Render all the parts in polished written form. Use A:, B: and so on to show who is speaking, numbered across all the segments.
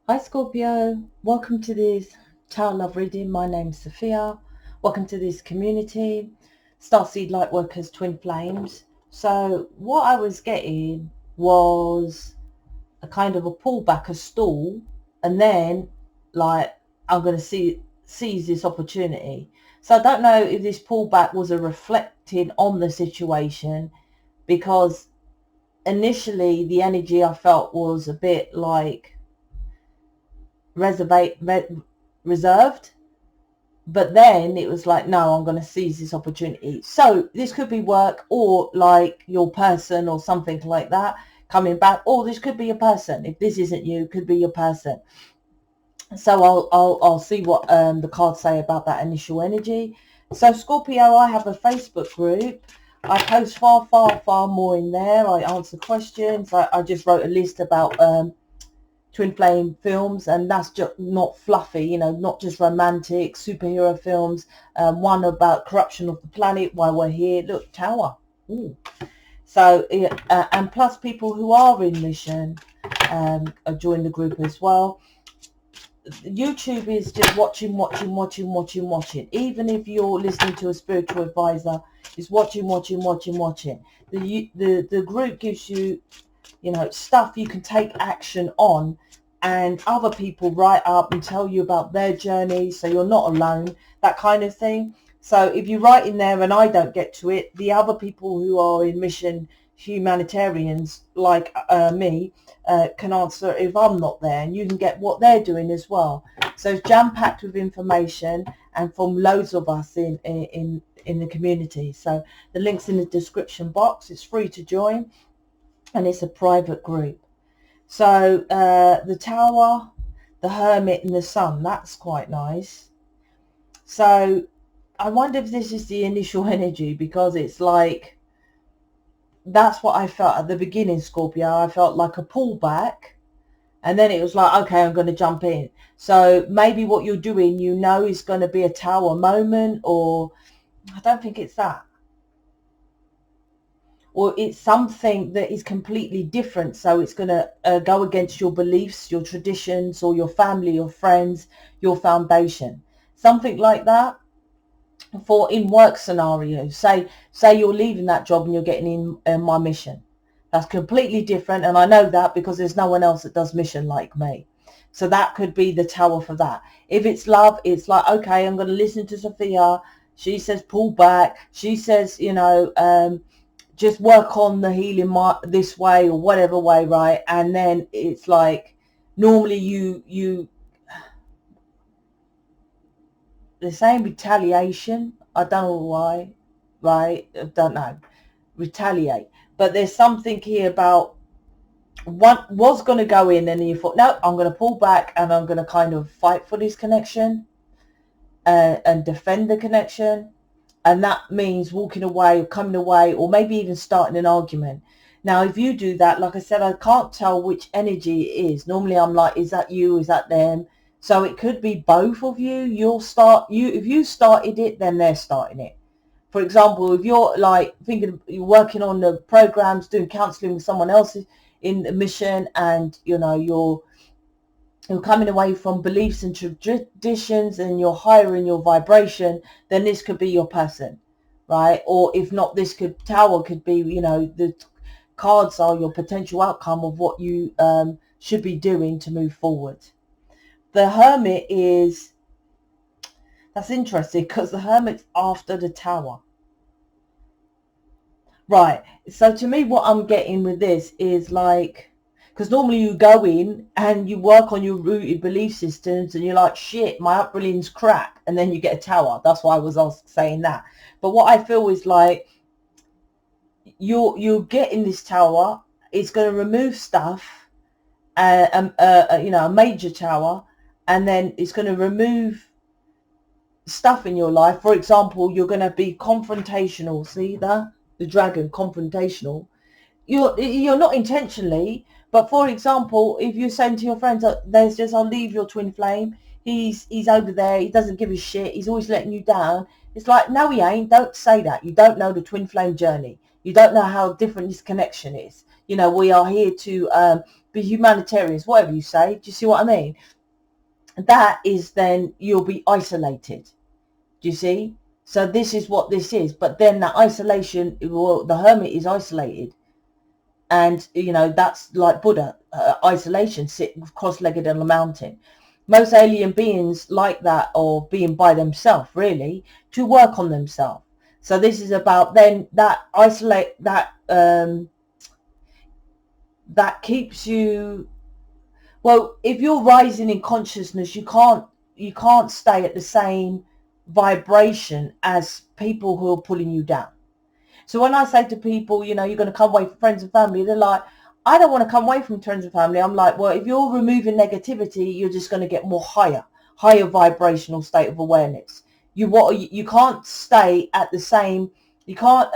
A: Hi Scorpio, welcome to this Tower Love reading. My name's Sophia. Welcome to this community, Starseed Lightworkers, Twin Flames. So what I was getting was a kind of a pullback, a stall, and then like I'm going to seize this opportunity. So I don't know if this pullback was a reflecting on the situation, because initially the energy I felt was a bit like reserved, but then it was like, no, I'm going to seize this opportunity. So this could be work, or like your person or something like that coming back, or this could be a person. If this isn't you, it could be your person. So I'll see what the cards say about that initial energy. So Scorpio, I have a Facebook group. I post far more in there. I answer questions. I just wrote a list about twin flame films, and that's just not fluffy, you know, not just romantic superhero films. One about corruption of the planet, why we're here. Look, Tower. Ooh. So and plus people who are in mission join the group as well. YouTube is just watching. Even if you're listening to a spiritual advisor, it's watching. The group gives you, you know, stuff you can take action on, and other people write up and tell you about their journey, so you're not alone, that kind of thing. So if you write in there and I don't get to it, the other people who are in mission, humanitarians like me, can answer if I'm not there, and you can get what they're doing as well. So it's jam-packed with information, and from loads of us in the community. So the link's in the description box. It's free to join, and it's a private group. So the Tower, the Hermit, and the Sun, that's quite nice. So I wonder if this is the initial energy, because it's like, that's what I felt at the beginning, Scorpio. I felt like a pullback, and then it was like, okay, I'm going to jump in. So maybe what you're doing, you know, is going to be a Tower moment, or I don't think it's that. Or it's something that is completely different. So it's going to go against your beliefs, your traditions, or your family, your friends, your foundation. Something like that. For in work scenarios, say you're leaving that job and you're getting in my mission. That's completely different. And I know that because there's no one else that does mission like me. So that could be the Tower for that. If it's love, it's like, okay, I'm going to listen to Sophia. She says pull back. She says, you know, just work on the healing this way or whatever way, right? And then it's like, normally you they're saying retaliation. I don't know why, right? I don't know. Retaliate. But there's something here about what was going to go in, and you thought, no, I'm going to pull back, and I'm going to kind of fight for this connection and defend the connection. And that means walking away or coming away, or maybe even starting an argument. Now, if you do that, like I said, I can't tell which energy it is. Normally I'm like, is that you? Is that them? So it could be both of you. If you started it, then they're starting it. For example, if you're like thinking you're working on the programs, doing counseling with someone else in the mission, and you know you're coming away from beliefs and traditions, and you're higher in your vibration, then this could be your person, right? Or if not, this Tower could be, you know, the cards are your potential outcome of what you should be doing to move forward. The Hermit is, that's interesting, because the Hermit's after the Tower. Right. So to me, what I'm getting with this is like, because normally you go in and you work on your rooted belief systems, and you're like, shit, my upbringing's crap, and then you get a Tower. That's why I was saying that. But what I feel is like, you're getting this Tower. It's going to remove stuff, you know, a major Tower, and then it's going to remove stuff in your life. For example, you're going to be confrontational. See that? The dragon, confrontational. You're not intentionally, but for example, if you're saying to your friends, there's just, I'll leave your twin flame, he's over there, he doesn't give a shit, he's always letting you down. It's like, no, he ain't. Don't say that. You don't know the twin flame journey. You don't know how different this connection is. You know, we are here to be humanitarians, whatever you say. Do you see what I mean? That is, then you'll be isolated. Do you see? So this is what this is. But then that isolation, well, the hermit is isolated. And, you know, that's like Buddha, isolation, sit cross-legged on a mountain. Most alien beings like that, or being by themselves, really, to work on themselves. So this is about then that isolate, that keeps you, well, if you're rising in consciousness, you can't stay at the same vibration as people who are pulling you down. So when I say to people, you know, you're going to come away from friends and family, they're like, I don't want to come away from friends and family. I'm like, well, if you're removing negativity, you're just going to get more higher vibrational state of awareness. You can't stay at the same, you can't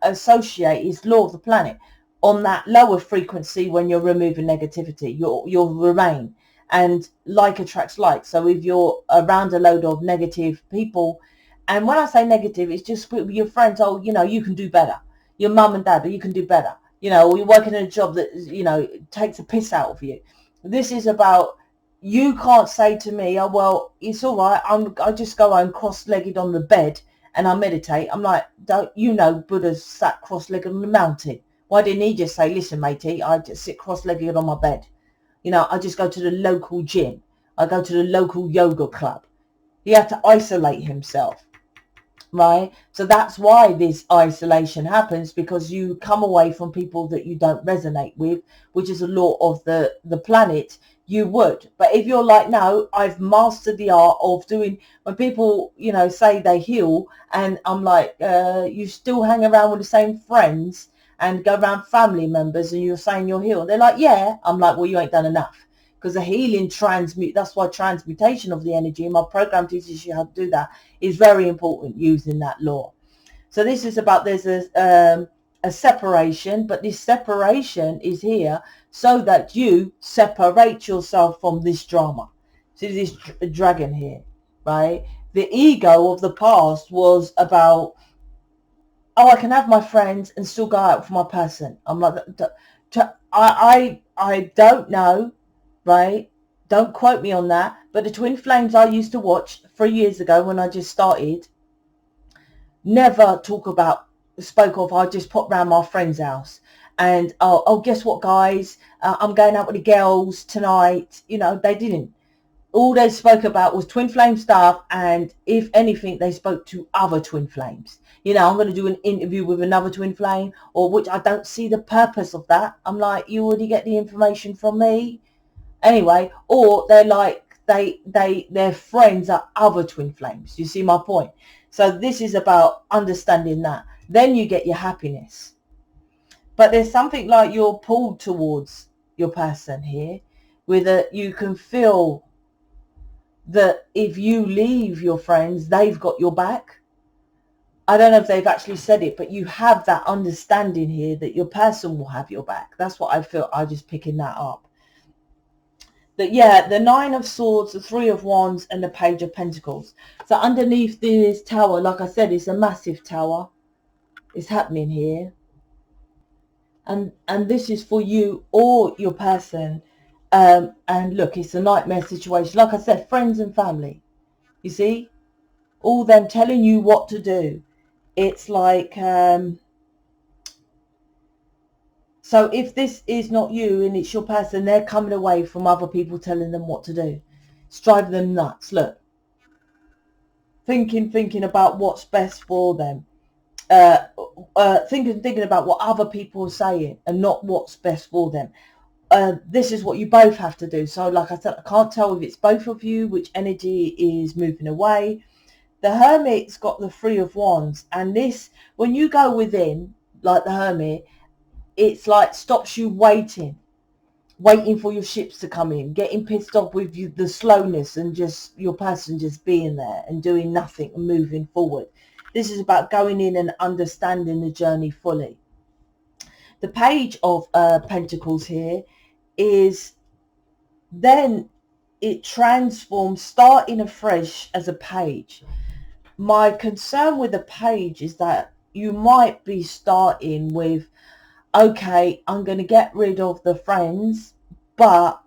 A: associate, it's law of the planet, on that lower frequency. When you're removing negativity, you'll remain, and like attracts like. So if you're around a load of negative people, and when I say negative, it's just with your friends, oh, you know, you can do better. Your mum and dad, but you can do better. You know, or you're working in a job that, you know, takes a piss out of you. This is about, you can't say to me, oh, well, it's all right. I just go home cross-legged on the bed and I meditate. I'm like, don't you know Buddha's sat cross-legged on the mountain? Why didn't he just say, listen, matey, I just sit cross-legged on my bed. You know, I just go to the local gym. I go to the local yoga club. He had to isolate himself. Right? So that's why this isolation happens, because you come away from people that you don't resonate with, which is a law of the planet. You would. But if you're like, no, I've mastered the art of doing, when people, you know, say they heal, and I'm like, you still hang around with the same friends and go around family members and you're saying you're healed. They're like, yeah. I'm like, well, you ain't done enough. Because the healing that's why transmutation of the energy, my program teaches you how to do that, is very important, using that law. So this is about, there's a separation, but this separation is here so that you separate yourself from this drama. See this dragon here, right? The ego of the past was about, oh, I can have my friends and still go out for my person. I'm like, I don't know. Right? Don't quote me on that. But the twin flames I used to watch 3 years ago when I just started, never spoke of, I just pop round my friend's house. And, oh, guess what, guys? I'm going out with the girls tonight. You know, they didn't. All they spoke about was twin flame stuff. And if anything, they spoke to other twin flames. You know, I'm going to do an interview with another twin flame, or which I don't see the purpose of that. I'm like, you already get the information from me. Anyway, or they're like, their friends are other twin flames. You see my point? So this is about understanding that. Then you get your happiness. But there's something like you're pulled towards your person here, you can feel that if you leave your friends, they've got your back. I don't know if they've actually said it, but you have that understanding here that your person will have your back. That's what I feel. I'm just picking that up. That, yeah, the Nine of Swords, the Three of Wands, and the Page of Pentacles. So underneath this tower, like I said, it's a massive tower. It's happening here. And this is for you or your person. And look, it's a nightmare situation. Like I said, friends and family. You see? All them telling you what to do. It's like... So if this is not you and it's your person, they're coming away from other people telling them what to do. It's driving them nuts. Look. Thinking about what's best for them. Thinking about what other people are saying and not what's best for them. This is what you both have to do. So like I said, I can't tell if it's both of you, which energy is moving away. The Hermit's got the Three of Wands. And this, when you go within, like the Hermit, it's like stops you waiting for your ships to come in, getting pissed off with you, the slowness, and just your person just being there and doing nothing and moving forward. This is about going in and understanding the journey fully. The Page of Pentacles here is then it transforms, starting afresh as a page. My concern with the page is that you might be starting with, okay, I'm going to get rid of the friends, but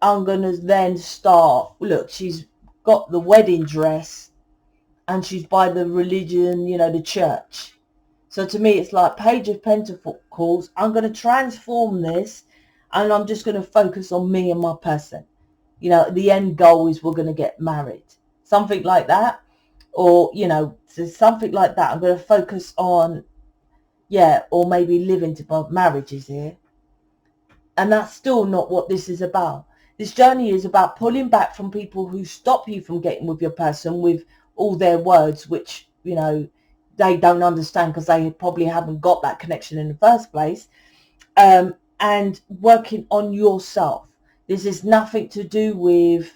A: I'm going to then start, look, she's got the wedding dress and she's by the religion, you know, the church. So to me, it's like Page of Pentacles. I'm going to transform this and I'm just going to focus on me and my person. You know, the end goal is we're going to get married. Something like that. Or, you know, so something like that. I'm going to focus on, yeah, or maybe living to marriages here. And that's still not what this is about. This journey is about pulling back from people who stop you from getting with your person with all their words, which, you know, they don't understand because they probably haven't got that connection in the first place. And working on yourself. This is nothing to do with,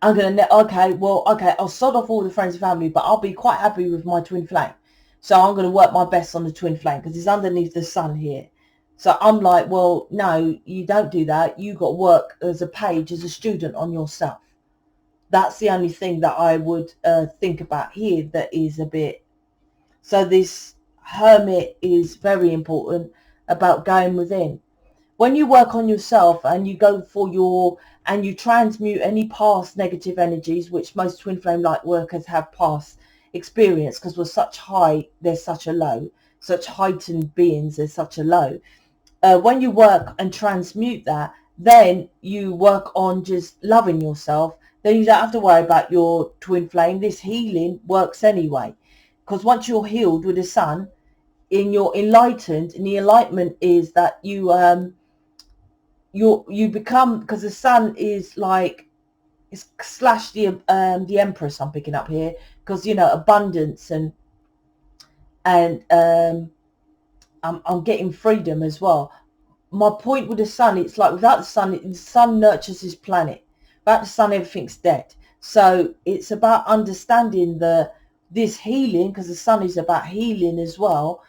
A: I'm going to, okay, I'll sod off all the friends and family, but I'll be quite happy with my twin flame. So I'm going to work my best on the twin flame because it's underneath the sun here. So I'm like, well, no, you don't do that. You got to work as a page, as a student on yourself. That's the only thing that I would think about here that is a bit. So this hermit is very important about going within. When you work on yourself and you go for and you transmute any past negative energies, which most twin flame light workers have past experience because we're such high, there's such a low, such heightened beings, there's such a low. When you work and transmute that, then you work on just loving yourself. Then you don't have to worry about your twin flame. This healing works anyway, because once you're healed with the sun, you're enlightened, and the enlightenment is that you become, because the sun is like, it's slash the Empress I'm picking up here, because, you know, abundance and I'm getting freedom as well. My point with the sun, it's like without the sun nurtures this planet. Without the sun, everything's dead. So it's about understanding this healing, because the sun is about healing as well,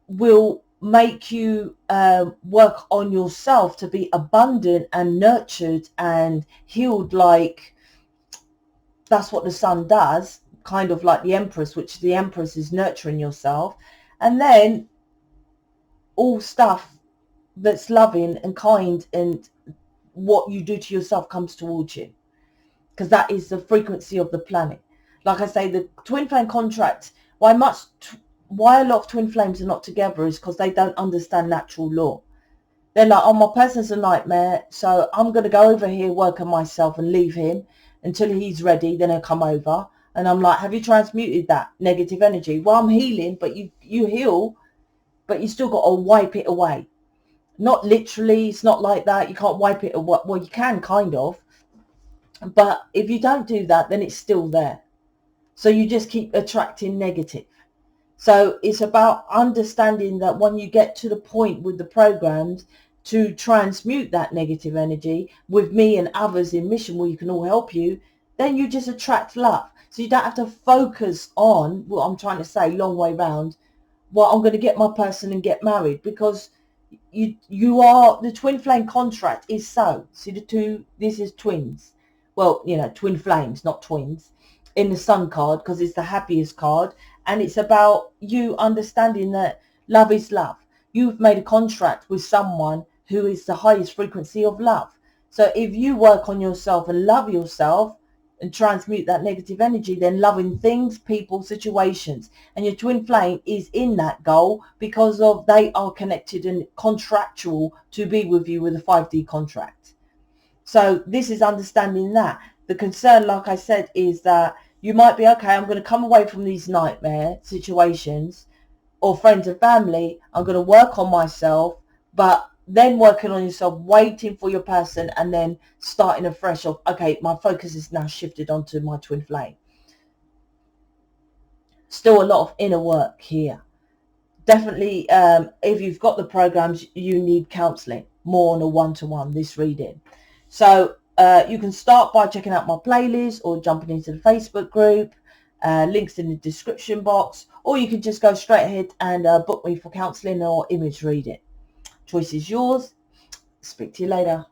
A: will make you work on yourself to be abundant and nurtured and healed. Like, that's what the sun does, kind of like the Empress, which the Empress is nurturing yourself. And then all stuff that's loving and kind and what you do to yourself comes towards you, because that is the frequency of the planet. Like I say, the twin flame contract, why a lot of twin flames are not together is because they don't understand natural law. They're like, oh, my person's a nightmare, so I'm going to go over here, work on myself and leave him until he's ready, then he'll come over. And I'm like, have you transmuted that negative energy? Well, I'm healing, but you heal, but you still got to wipe it away. Not literally, it's not like that. You can't wipe it away. Well, you can kind of, but if you don't do that, then it's still there. So you just keep attracting negative. So it's about understanding that when you get to the point with the programs to transmute that negative energy with me and others in mission where you can all help you, then you just attract love. So you don't have to focus on what I'm trying to say, long way round, well, I'm going to get my person and get married, because you are, the twin flame contract is so. See the two, this is twins. Well, you know, twin flames, not twins, in the sun card, because it's the happiest card. And it's about you understanding that love is love. You've made a contract with someone who is the highest frequency of love. So if you work on yourself and love yourself and transmute that negative energy, then loving things, people, situations, and your twin flame is in that goal because of they are connected and contractual to be with you with a 5D contract. So this is understanding that. The concern, like I said, is that you might be, okay, I'm going to come away from these nightmare situations or friends and family. I'm going to work on myself, but then working on yourself, waiting for your person, and then starting afresh of, okay, my focus is now shifted onto my twin flame. Still a lot of inner work here. Definitely, if you've got the programs, you need counseling more on a one-to-one, this reading. So you can start by checking out my playlist or jumping into the Facebook group. Links in the description box, or you can just go straight ahead and book me for counseling or image reading. Choice is yours. Speak to you later.